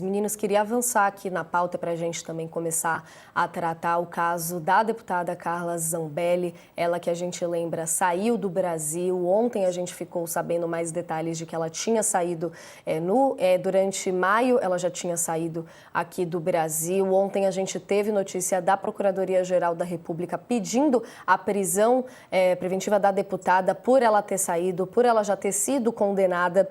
Meninos, queria avançar aqui na pauta para a gente também começar a tratar o caso da deputada Carla Zambelli, ela que a gente lembra saiu do Brasil. Ontem a gente ficou sabendo mais detalhes de que ela tinha saído durante maio, ela já tinha saído aqui do Brasil. Ontem a gente teve notícia da Procuradoria-Geral da República pedindo a prisão preventiva da deputada por ela ter saído, por ela já ter sido condenada.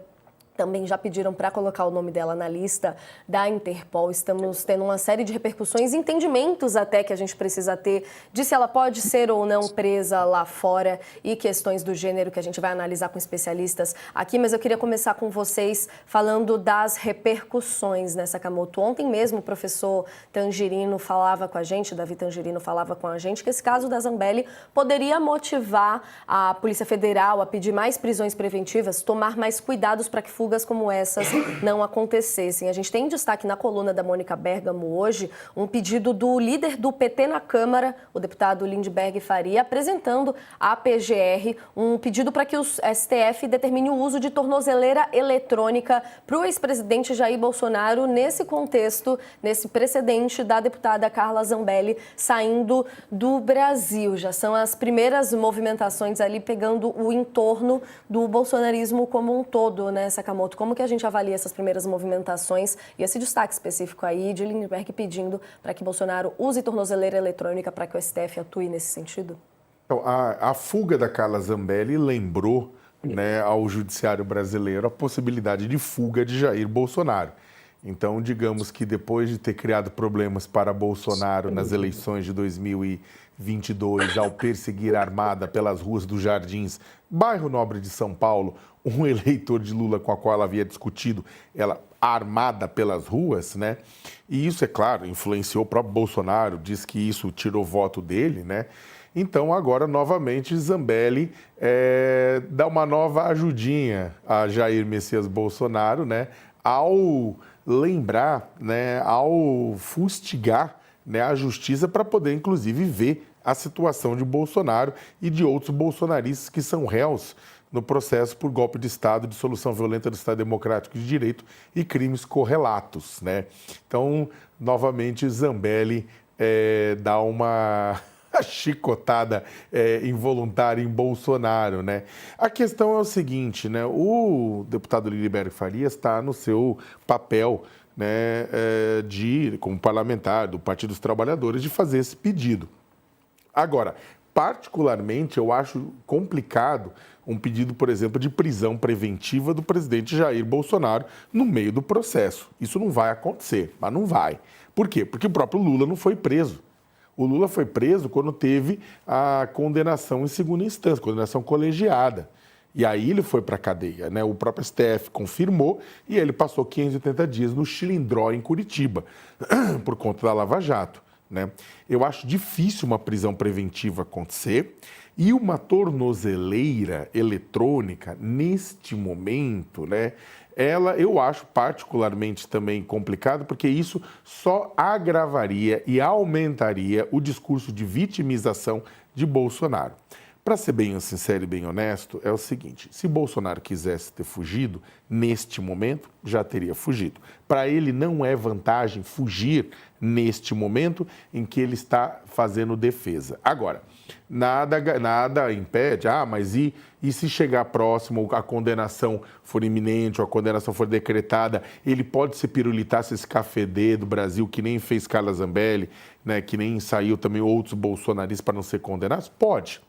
Também já pediram para colocar o nome dela na lista da Interpol. Estamos tendo uma série de repercussões, entendimentos até que a gente precisa ter de se ela pode ser ou não presa lá fora e questões do gênero que a gente vai analisar com especialistas aqui. Mas eu queria começar com vocês falando das repercussões, né, Sakamoto? Ontem mesmo o professor Tangerino falava com a gente, Davi Tangerino falava com a gente, que esse caso da Zambelli poderia motivar a Polícia Federal a pedir mais prisões preventivas, tomar mais cuidados para que fugas como essas não acontecessem. A gente tem em destaque na coluna da Mônica Bergamo hoje um pedido do líder do PT na Câmara, o deputado Lindbergh Faria, apresentando à PGR um pedido para que o STF determine o uso de tornozeleira eletrônica para o ex-presidente Jair Bolsonaro nesse contexto, nesse precedente da deputada Carla Zambelli saindo do Brasil. Já são as primeiras movimentações ali pegando o entorno do bolsonarismo como um todo, né, Sakamoto? Como que a gente avalia essas primeiras movimentações e esse destaque específico aí de Lindbergh pedindo para que Bolsonaro use tornozeleira eletrônica para que o STF atue nesse sentido? Então, a fuga da Carla Zambelli lembrou, né, ao judiciário brasileiro a possibilidade de fuga de Jair Bolsonaro. Então, digamos que depois de ter criado problemas para Bolsonaro nas eleições de 2022, ao perseguir armada pelas ruas dos Jardins, bairro nobre de São Paulo, um eleitor de Lula com a qual ela havia discutido, ela armada pelas ruas, né? E isso, é claro, influenciou o próprio Bolsonaro, diz que isso tirou voto dele, né? Então, agora, novamente, Zambelli dá uma nova ajudinha a Jair Messias Bolsonaro, né? Ao lembrar, né, ao fustigar, né, a justiça para poder, inclusive, ver a situação de Bolsonaro e de outros bolsonaristas que são réus no processo por golpe de Estado, dissolução violenta do Estado Democrático de Direito e crimes correlatos, né? Então, novamente, Zambelli dá uma chicotada involuntária em Bolsonaro, né? A questão é o seguinte, né? O deputado Lindbergh Farias está no seu papel, né, como parlamentar do Partido dos Trabalhadores, de fazer esse pedido. Agora, particularmente, eu acho complicado um pedido, por exemplo, de prisão preventiva do presidente Jair Bolsonaro no meio do processo. Isso não vai acontecer, mas não vai. Por quê? Porque o próprio Lula não foi preso. O Lula foi preso quando teve a condenação em segunda instância, condenação colegiada. E aí ele foi para a cadeia, né? O próprio STF confirmou e ele passou 580 dias no Chilindró, em Curitiba, por conta da Lava Jato, né? Eu acho difícil uma prisão preventiva acontecer e uma tornozeleira eletrônica, neste momento, né? Eu acho particularmente também complicado, porque isso só agravaria e aumentaria o discurso de vitimização de Bolsonaro. Para ser bem sincero e bem honesto, é o seguinte: se Bolsonaro quisesse ter fugido, neste momento, já teria fugido. Para ele não é vantagem fugir neste momento em que ele está fazendo defesa. Agora, nada impede, mas e se chegar próximo, a condenação for iminente, ou a condenação for decretada, ele pode se pirulitar se esse cafedê do Brasil, que nem fez Carla Zambelli, né, que nem saiu também outros bolsonaristas para não ser condenados? Pode.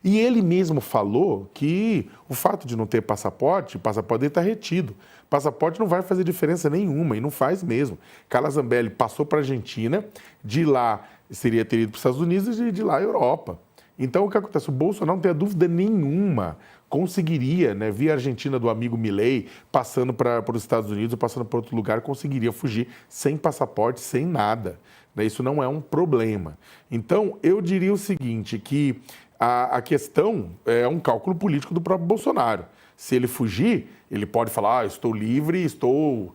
E ele mesmo falou que o fato de não ter passaporte, o passaporte dele está retido. Passaporte não vai fazer diferença nenhuma, e não faz mesmo. Carla Zambelli passou para a Argentina, de lá seria ter ido para os Estados Unidos e de lá a Europa. Então, o que acontece? O Bolsonaro, não tem dúvida nenhuma, conseguiria, né, via Argentina do amigo Milei, passando para os Estados Unidos ou passando para outro lugar, conseguiria fugir sem passaporte, sem nada. Isso não é um problema. Então, eu diria o seguinte, que a questão é um cálculo político do próprio Bolsonaro. Se ele fugir, ele pode falar, estou livre, estou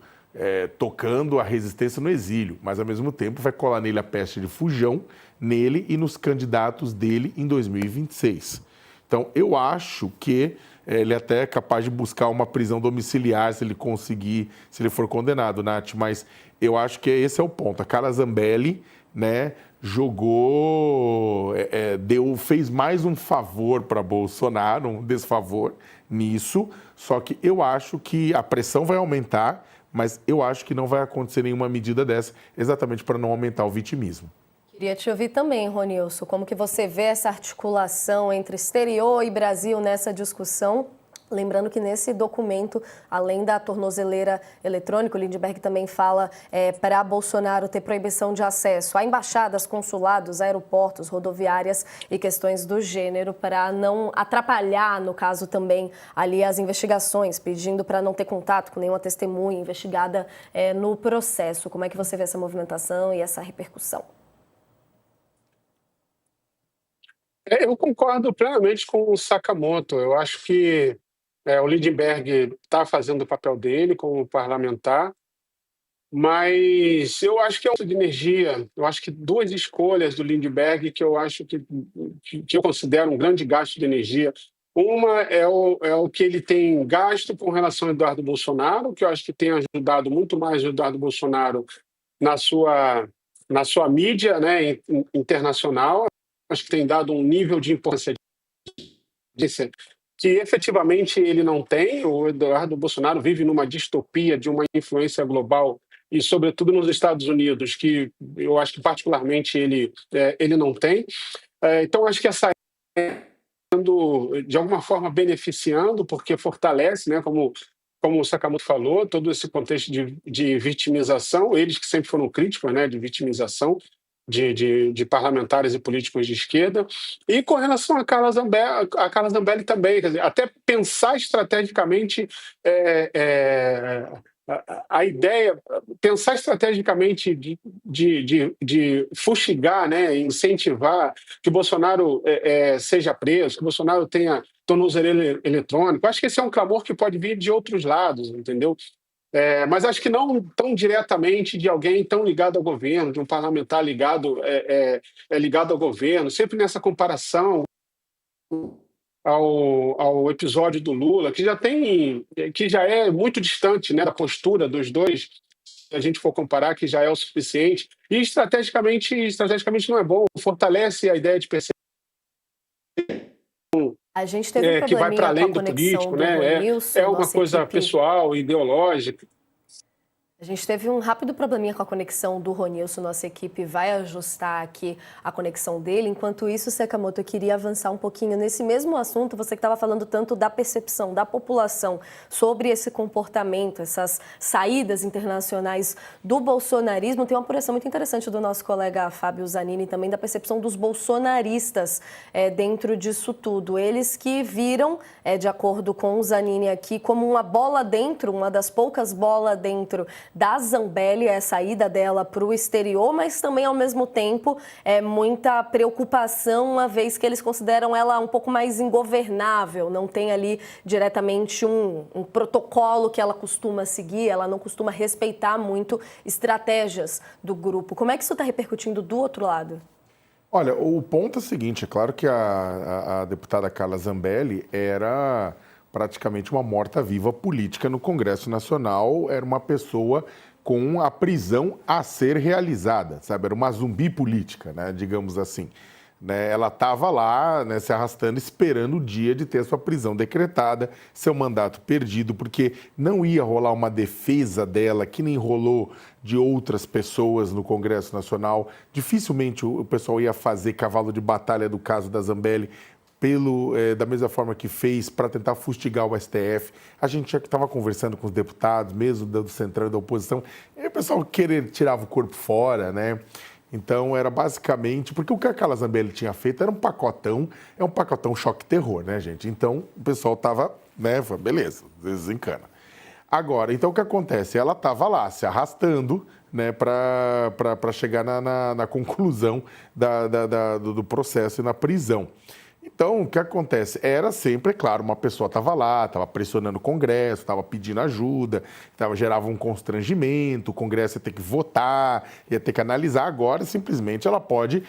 tocando a resistência no exílio, mas ao mesmo tempo vai colar nele a peste de fujão, nele e nos candidatos dele em 2026. Então, eu acho que ele é até capaz de buscar uma prisão domiciliar se ele conseguir, se ele for condenado, Nath, mas eu acho que esse é o ponto. A Carla Zambelli, né, jogou, fez mais um favor para Bolsonaro, um desfavor nisso, só que eu acho que a pressão vai aumentar, mas eu acho que não vai acontecer nenhuma medida dessa, exatamente para não aumentar o vitimismo. Queria te ouvir também, Ronilson, como que você vê essa articulação entre exterior e Brasil nessa discussão? Lembrando que nesse documento, além da tornozeleira eletrônica, o Lindbergh também fala para Bolsonaro ter proibição de acesso a embaixadas, consulados, aeroportos, rodoviárias e questões do gênero, para não atrapalhar, no caso também, ali as investigações, pedindo para não ter contato com nenhuma testemunha investigada no processo. Como é que você vê essa movimentação e essa repercussão? Eu concordo plenamente com o Sakamoto. Eu acho que o Lindbergh está fazendo o papel dele como parlamentar, mas eu acho que é um de energia. Eu acho que duas escolhas do Lindbergh que eu acho que eu considero um grande gasto de energia. Uma é o que ele tem gasto com relação ao Eduardo Bolsonaro, que eu acho que tem ajudado muito mais o Eduardo Bolsonaro na sua mídia, né, internacional. Acho que tem dado um nível de importância que efetivamente ele não tem. O Eduardo Bolsonaro vive numa distopia de uma influência global e, sobretudo, nos Estados Unidos, que eu acho que particularmente ele não tem. Então, acho que essa de alguma forma beneficiando, porque fortalece, né, como o Sakamoto falou, todo esse contexto de vitimização, eles que sempre foram críticos, né, de vitimização de parlamentares e políticos de esquerda. E com relação a Carla Zambelli também, quer dizer, até pensar estrategicamente a ideia, pensar estrategicamente de fustigar, né, incentivar que Bolsonaro seja preso, que Bolsonaro tenha tornozeleira eletrônica. Acho que esse é um clamor que pode vir de outros lados, entendeu? Mas acho que não tão diretamente de alguém tão ligado ao governo, de um parlamentar ligado ao governo, sempre nessa comparação ao episódio do Lula, que já é muito distante, né, da postura dos dois, se a gente for comparar, que já é o suficiente, e estrategicamente não é bom, fortalece a ideia de perceber A gente teve um que vai para além com a do conexão político, do né? Ronilson, É uma coisa equipe... pessoal, ideológica. A gente teve um rápido probleminha com a conexão do Ronilson, nossa equipe vai ajustar aqui a conexão dele. Enquanto isso, Sakamoto, eu queria avançar um pouquinho nesse mesmo assunto, você que estava falando tanto da percepção da população sobre esse comportamento, essas saídas internacionais do bolsonarismo. Tem uma apuração muito interessante do nosso colega Fábio Zanini também da percepção dos bolsonaristas dentro disso tudo. Eles que viram, de acordo com o Zanini aqui, como uma bola dentro, uma das poucas bolas dentro da Zambelli, a saída dela para o exterior, mas também, ao mesmo tempo, muita preocupação, uma vez que eles consideram ela um pouco mais ingovernável, não tem ali diretamente um protocolo que ela costuma seguir, ela não costuma respeitar muito estratégias do grupo. Como é que isso está repercutindo do outro lado? Olha, o ponto é o seguinte, é claro que a deputada Carla Zambelli era praticamente uma morta-viva política no Congresso Nacional, era uma pessoa com a prisão a ser realizada, sabe? Era uma zumbi política, né? Digamos assim. Né? Ela estava lá, né, se arrastando, esperando o dia de ter sua prisão decretada, seu mandato perdido, porque não ia rolar uma defesa dela, que nem rolou de outras pessoas no Congresso Nacional. Dificilmente o pessoal ia fazer cavalo de batalha do caso da Zambelli, da mesma forma que fez para tentar fustigar o STF. A gente já estava conversando com os deputados, mesmo do Centrão e da oposição, e o pessoal tirava o corpo fora, né? Então, era basicamente... Porque o que a Carla Zambelli tinha feito era um pacotão choque-terror, né, gente? Então, o pessoal estava, né, beleza, desencana. Agora, então, o que acontece? Ela estava lá, se arrastando, né, para chegar na conclusão do processo e na prisão. Então, o que acontece? Era sempre, é claro, uma pessoa estava lá, estava pressionando o Congresso, estava pedindo ajuda, gerava um constrangimento, o Congresso ia ter que votar, ia ter que analisar. Agora, simplesmente, ela pode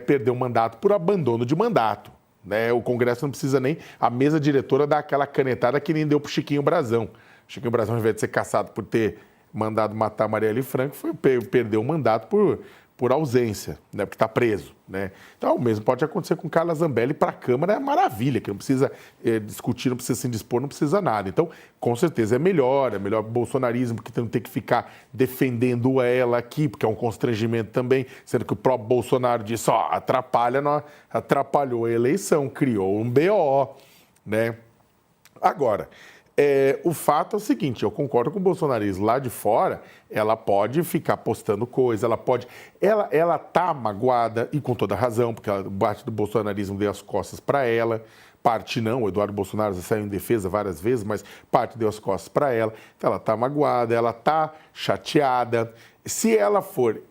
perder o mandato por abandono de mandato. Né? O Congresso não precisa nem... A mesa diretora dá aquela canetada que nem deu para o Chiquinho Brazão. O Chiquinho Brazão, ao invés de ser caçado por ter mandado matar Marielle Franco, perdeu o mandato por ausência, né, porque está preso, né? Então, o mesmo pode acontecer com Carla Zambelli para a Câmara, é maravilha, que não precisa discutir, não precisa se indispor, não precisa nada. Então, com certeza é melhor o bolsonarismo, porque não tem que ficar defendendo ela aqui, porque é um constrangimento também, sendo que o próprio Bolsonaro disse, atrapalhou a eleição, criou um BO, né? Agora, o fato é o seguinte, eu concordo com o bolsonarismo, lá de fora, ela pode ficar postando coisa, ela tá magoada, e com toda razão, porque a parte do bolsonarismo deu as costas para ela, parte não, o Eduardo Bolsonaro já saiu em defesa várias vezes, mas parte deu as costas para ela, então ela tá magoada, ela tá chateada. Se ela for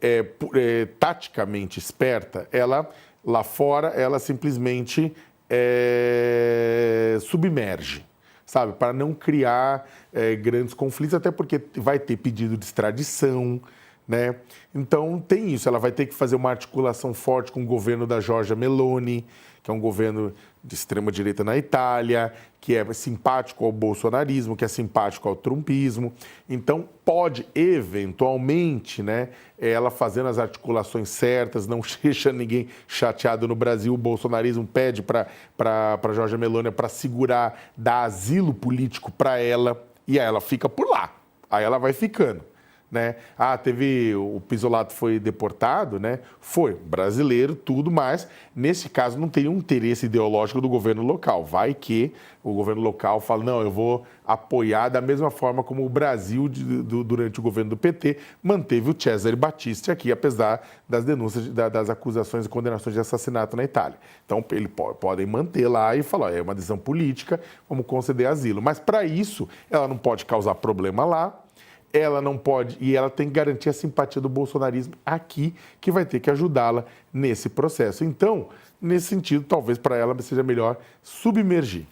taticamente esperta, ela, lá fora, ela simplesmente submerge, sabe, para não criar grandes conflitos, até porque vai ter pedido de extradição, né? Então tem isso, ela vai ter que fazer uma articulação forte com o governo da Giorgia Meloni, que é um governo de extrema-direita na Itália, que é simpático ao bolsonarismo, que é simpático ao trumpismo. Então, pode, eventualmente, né, ela fazendo as articulações certas, não deixa ninguém chateado no Brasil, o bolsonarismo pede para Giorgia Meloni para segurar, dar asilo político para ela, e aí ela fica por lá, aí ela vai ficando. Né? Teve o Pizzolatto foi deportado, né? Foi brasileiro, tudo, mas nesse caso não teria um interesse ideológico do governo local. Vai que o governo local fala, não, eu vou apoiar da mesma forma como o Brasil, durante o governo do PT, manteve o Cesare Battisti aqui, apesar das denúncias, das acusações e condenações de assassinato na Itália. Então, eles podem manter lá e falar, é uma decisão política, vamos conceder asilo. Mas, para isso, ela não pode causar problema lá, ela não pode, e ela tem que garantir a simpatia do bolsonarismo aqui, que vai ter que ajudá-la nesse processo. Então, nesse sentido, talvez para ela seja melhor submergir.